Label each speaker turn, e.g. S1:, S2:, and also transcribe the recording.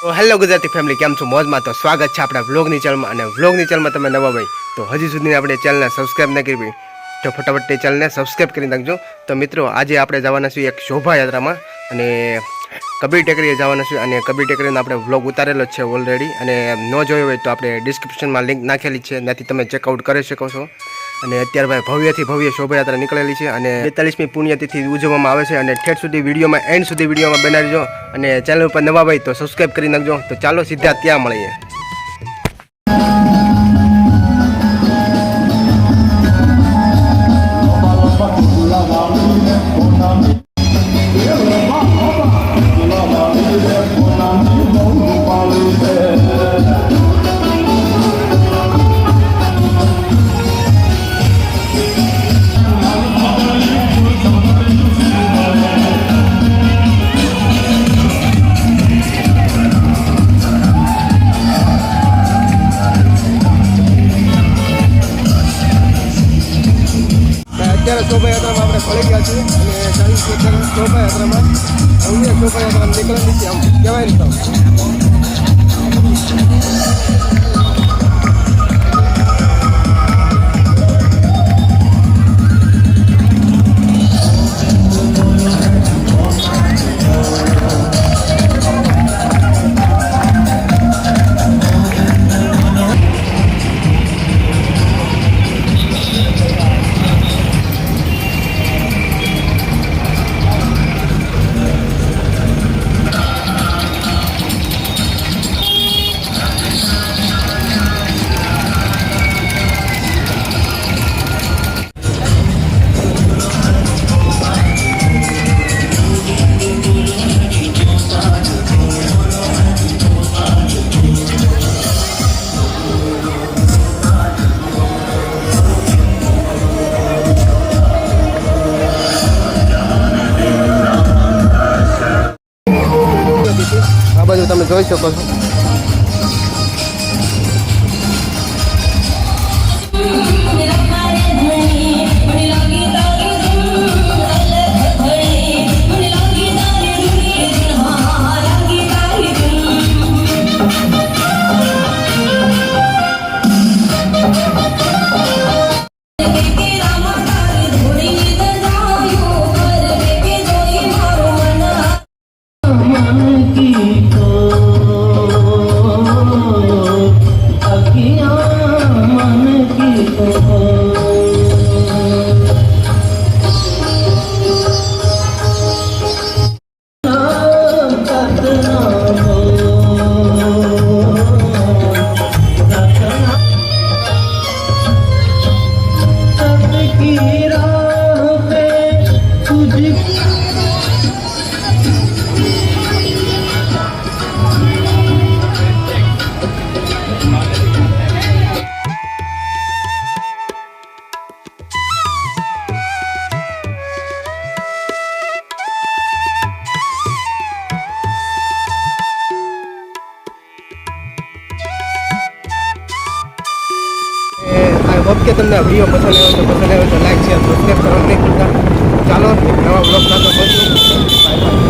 S1: તો hello Gujarati family, કેમ છો? મોજમાં? તો સ્વાગત છે આપણા વ્લોગની ચેનલમાં. અને વ્લોગની ચેનલમાં તમે નવા ભાઈ તો હજી સુધી આપણે ચેનલને સબસ્ક્રાઈબ ન કરી તો ફટાફટ તે ચેનલને સબસ્ક્રાઈબ કરી નાખજો. તો મિત્રો, આજે આપણે જવાના છીએ એક શોભાયાત્રામાં અને કબીર ટેકરીએ જવાના છીએ. અને કબીર ટેકરીનો આપણે વ્લોગ ઉતારેલો જ છે ઓલરેડી, અને ન જોયો હોય તો આપણે ડિસ્ક્રિપ્શનમાં લિંક નાખેલી છે, ત્યાંથી તમે ચેકઆઉટ કરી શકો છો. અને અત્યારે ભાઈ ભવ્યથી ભવ્ય શોભાયાત્રા નીકળેલી છે અને 42મી પુણ્યતિથિ ઉજવવામાં આવે છે. અને ઠેઠ સુધી વિડીયોમાં એન્ડ સુધી વિડીયોમાં બનાવજો. અને ચેનલ ઉપર નવા ભાઈ તો સબસ્ક્રાઈબ કરી નાખજો. તો ચાલો સીધા ત્યાં મળીએ. અત્યારે શોભાયાત્રામાં આપણે ફળી ગયા છીએ અને ચાલીસ શોભાયાત્રામાં અન્ય શોભાયાત્રા નીકળેલી છે. આમ કહેવાય ને તો આ બાજુ તમે જોઈ શકો છો. ઓકે, તમને વિડીયો પસંદ આવ્યો તો લાઈક શેર સબસ્ક્રાઈબ કરવાનું નહીં ભૂલતા. ચાલો નવા બ્લોગ સાથે મળીશું. Bye bye.